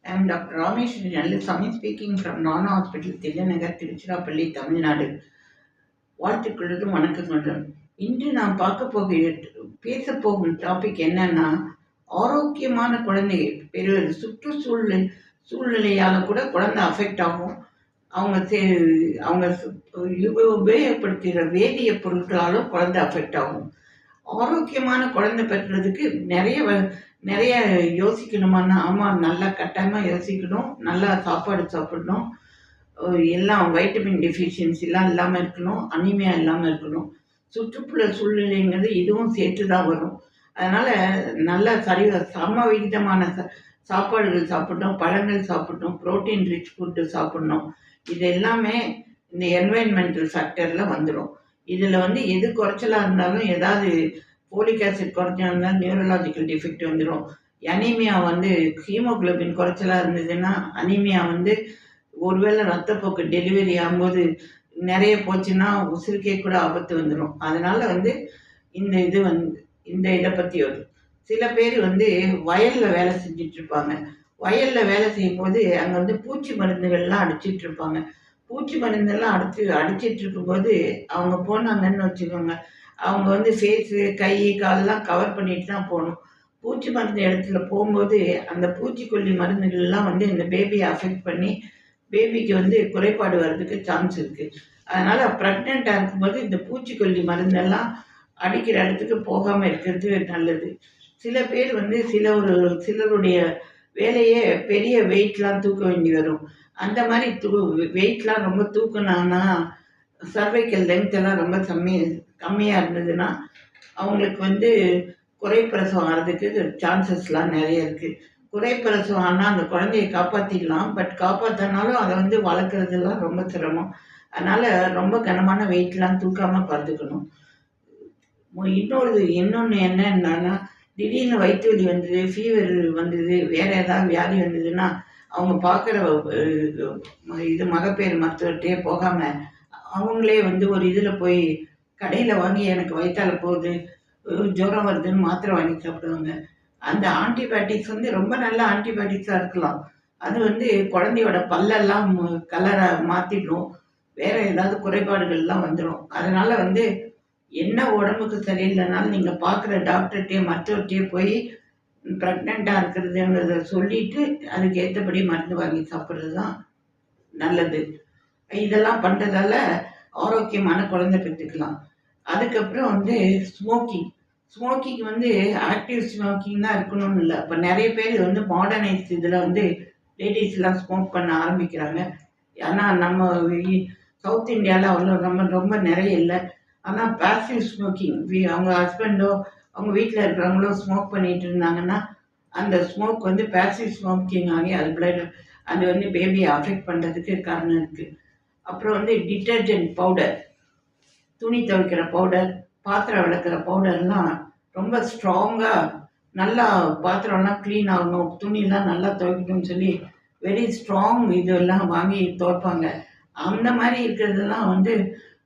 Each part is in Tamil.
I am Dr. Rameshwari Nallasamy speaking from Nana Hospital, Tillanagar, Tiruchirappalli, Tamil Nadu. வாழ்த்துக்களுடன் வணக்கங்களுடன். இன்று நாம் பேச போகும் டாபிக் என்னன்னா, ஆரோக்கியமான குழந்தை பெறுவது சூழ்நிலையால கூட குழந்தை அஃபெக்ட் ஆகும். அவங்க உபயோகப்படுத்துகிற வேதிய பொருட்களாலும் குழந்தை அஃபெக்ட் ஆகும். ஆரோக்கியமான குழந்தை பெற்றதுக்கு நிறைய யோசிக்கணுமான்னா, ஆமாம், நல்லா கட்டாயமாக யோசிக்கணும். நல்லா சாப்பாடு சாப்பிடணும். எல்லாம் வைட்டமின் டெஃபிஷியன்சிலாம் இல்லாமல் இருக்கணும். அனிமியா இல்லாமல் இருக்கணும். சுற்றுப்புற சூழ்நிலைங்கிறது இதுவும் சேர்த்து தான் வரும். அதனால் நல்லா சம விகிதமான சாப்பாடுகள் சாப்பிடணும். பழங்கள் சாப்பிடணும். ப்ரோட்டீன் ரிச் ஃபுட்டு சாப்பிடணும். இது எல்லாமே இந்த என்வைரன்மெண்டல் ஃபேக்டரில் வந்துடும். இதில் எது குறைச்சலாக இருந்தாலும், ஏதாவது ஃபோலிக் ஆசிட் குறைச்சா இருந்தால் நியூரலாஜிக்கல் டிஃபெக்ட் வந்துடும். அனீமியா ஹீமோக்ளோபின் குறைச்சலாக இருந்ததுன்னா அனீமியா ஒருவேளை ரத்தப்போக்கு டெலிவரி ஆகும்போது நிறைய போச்சுன்னா உசுருக்கே கூட ஆபத்து வந்துடும். அதனால் இந்த இதை பற்றி வரும். சில பேர் வயலில் வேலை செஞ்சிட்ருப்பாங்க. வயலில் வேலை செய்யும்போது அங்கே பூச்சி மருந்துகள்லாம் அடிச்சிட்ருப்பாங்க. பூச்சி மருந்தெல்லாம் அடிச்சிட்டு இருக்கும்போது அவங்க போனாங்கன்னு வச்சுக்கோங்க, அவங்க ஃபேஸு, கை, காலெலாம் கவர் பண்ணிட்டு தான் போகணும். பூச்சி மருந்து இடத்துல போகும்போது அந்த பூச்சிக்கொல்லி மருந்துகள்லாம் இந்த பேபியை அஃபெக்ட் பண்ணி பேபிக்கு குறைபாடு வர்றதுக்கு சான்ஸ் இருக்குது. அதனால் ப்ரெக்னெண்ட்டாக இருக்கும்போது இந்த பூச்சிக்கொல்லி மருந்தெல்லாம் அடிக்கிற இடத்துக்கு போகாமல் இருக்கிறது நல்லது. சில பேர் சிலருடைய வேலையே பெரிய வெயிட்லாம் தூக்க வேண்டி வரும். அந்த மாதிரி வெயிட்லாம் ரொம்ப தூக்குனாங்கன்னா, சர்வைக்கல் லென்த் எல்லாம் ரொம்ப கம்மியாக இருந்ததுன்னா அவங்களுக்கு குறைப்பிரசவம் ஆகிறதுக்கு சான்சஸ்லாம் நிறைய இருக்குது. குறைப்பிரசவம் ஆனால் அந்த குழந்தையை காப்பாற்றிடலாம். பட் காப்பாற்றினாலும் அதை வளர்க்குறதுலாம் ரொம்ப சிரமம். அதனால் ரொம்ப கனமான வெயிட்லாம் தூக்காமல் பார்த்துக்கணும். இன்னொன்று என்னன்னா, திடீர்னு வயிற்று வலி வந்தது, ஃபீவர் வந்தது, வேறு ஏதாவது வியாதி வந்ததுன்னா அவங்க பார்க்குற மகப்பேறு மருத்துவர்கிட்டே போகாமல் அவங்களே ஒரு இதில் போய் கடையில் வாங்கி எனக்கு வயிற்றால போகுது, ஜுரம் வருதுன்னு மாத்திரை வாங்கி சாப்பிடுவாங்க. அந்த ஆன்டிபயோட்டிக்ஸ் ரொம்ப நல்ல ஆன்டிபயோட்டிக்ஸாக இருக்கலாம். அது குழந்தையோட பல்லெல்லாம் கலரை மாற்றிடும். வேறு ஏதாவது குறைபாடுகள்லாம் வந்துடும். அதனால் என்ன உடம்புக்கு சரியில்லைனாலும் நீங்கள் பார்க்குற டாக்டர்கிட்டே மருத்துவர்கிட்டே போய் ப்ரெக்னெண்ட்டாக இருக்கிறதுங்கிறத சொல்லிவிட்டு அதுக்கு ஏற்றபடி மருந்து வாங்கி சாப்பிட்றது தான் நல்லது. இதெல்லாம் பண்ணுறதால ஆரோக்கியமான குழந்தை பெற்றுக்கலாம். அதுக்கப்புறம் ஸ்மோக்கிங் ஆக்டிவ் ஸ்மோக்கிங் தான் இருக்கணும்னு இல்லை. இப்போ நிறைய பேர் மாடர்னைஸ் இதில் லேடிஸ்லாம் ஸ்மோக் பண்ண ஆரம்பிக்கிறாங்க. ஆனால் நம்ம சவுத் இந்தியாவில் அவ்வளோ ரொம்ப நிறைய இல்லை. ஆனால் பேசிவ் ஸ்மோக்கிங், அவங்க ஹஸ்பண்டோ அவங்க வீட்டில் இருக்கிறவங்களோ ஸ்மோக் பண்ணிட்டு இருந்தாங்கன்னா அந்த ஸ்மோக் பேசிவ் ஸ்மோக்கிங் ஆகி அது பேபியை அஃபெக்ட் பண்ணுறதுக்கு காரணம் இருக்குது. அப்புறம் டிட்டர்ஜென்ட் பவுடர், துணி துவைக்கிற பவுடர், பாத்திரம் விளக்குற பவுடர்லாம் ரொம்ப ஸ்ட்ராங்காக நல்லா பாத்திரம்லாம் க்ளீன் ஆகணும், துணியெல்லாம் நல்லா துவைக்கணும்னு சொல்லி வெரி ஸ்ட்ராங் இதெல்லாம் வாங்கி துவைப்பாங்க. அந்த மாதிரி இருக்கிறதெல்லாம்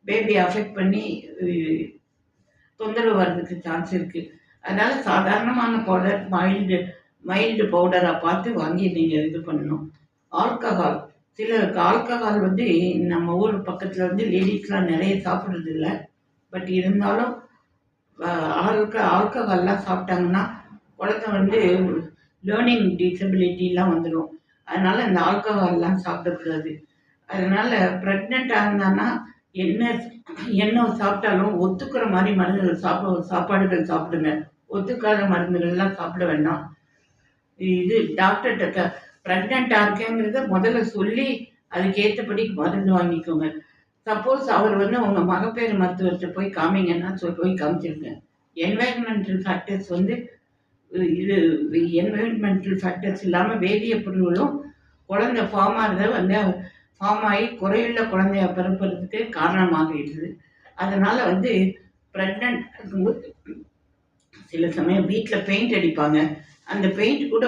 பேபி அஃபெக்ட் பண்ணி தொந்தரவு வர்றதுக்கு சான்ஸ் இருக்குது. அதனால் சாதாரணமான பவுடர், மைல்டு பவுடராக பார்த்து வாங்கி நீங்கள் இது பண்ணணும். ஆல்கஹால், சிலருக்கு ஆல்கஹால் நம்ம ஊர் பக்கத்தில் லேடிஸ்லாம் நிறைய சாப்பிட்றது இல்லை. பட் இருந்தாலும் ஆல்கஹால்லாம் சாப்பிட்டாங்கன்னா குழந்தை லேர்னிங் டிசபிலிட்டிலாம் வந்துடும். அதனால் இந்த ஆல்கஹால்லாம் சாப்பிடக்கூடாது. அதனால் ப்ரெக்னெண்ட்டாக இருந்தான்னா என்ன சாப்பிட்டாலும் ஒத்துக்கிற மாதிரி சாப்பாடுகள் சாப்பிடுங்க. ஒத்துக்காத மருந்துகள்லாம் சாப்பிட வேண்டாம். இது டாக்டர்கிட்ட ப்ரெக்னெண்ட்டாக இருக்கேங்கிறத முதல்ல சொல்லி அதுக்கேற்றபடி மருந்து வாங்கிக்கோங்க. சப்போஸ் அவர் உங்கள் மகப்பேறு மருத்துவர்கிட்ட போய் காமிங்கன்னா போய் காமிச்சிருங்க. என்வைரன்மெண்டல் ஃபேக்டர்ஸ் என்வைரன்மெண்டல் ஃபேக்டர்ஸ் இல்லாமல் வேதிய பொருள்களும் குழந்தை ஃபார்ம் ஆகி குறையுள்ள குழந்தைய பிறப்பதற்கு காரணமாகிடுது. அதனால் ப்ரெக்னென்ட் இருக்கும்போது சில சமயம் வீட்டில் பெயிண்ட் அடிப்பாங்க. அந்த பெயிண்ட் கூட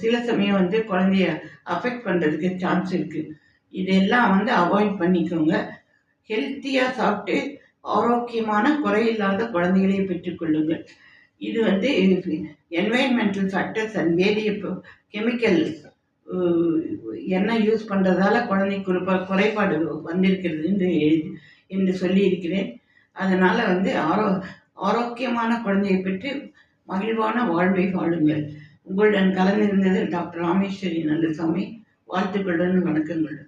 சில சமயம் குழந்தைய அஃபெக்ட் பண்ணுறதுக்கு சான்ஸ் இருக்குது. இதெல்லாம் அவாய்ட் பண்ணிக்கோங்க. ஹெல்த்தியாக சாப்பிட்டு ஆரோக்கியமான குறையில்லாத குழந்தைகளை பெற்றுக்கொள்ளுங்கள். இது என்வைரன்மெண்டல் ஃபேக்டர்ஸ் அண்ட் வேதிய கெமிக்கல்ஸ் எண்ணெய் யூஸ் பண்ணுறதால குழந்தைக்கு ஒரு குறைபாடு வந்திருக்கிறது என்று சொல்லியிருக்கிறேன். அதனால் வந்து ஆரோக்கியமான குழந்தையை பெற்று மகிழ்வான வாழ்வை வாழுங்கள். உங்களுடன் கலந்திருந்தது டாக்டர் ராமேஸ்வரி நல்லசாமி. வாழ்த்துக்களுடன் வணக்கங்கள்.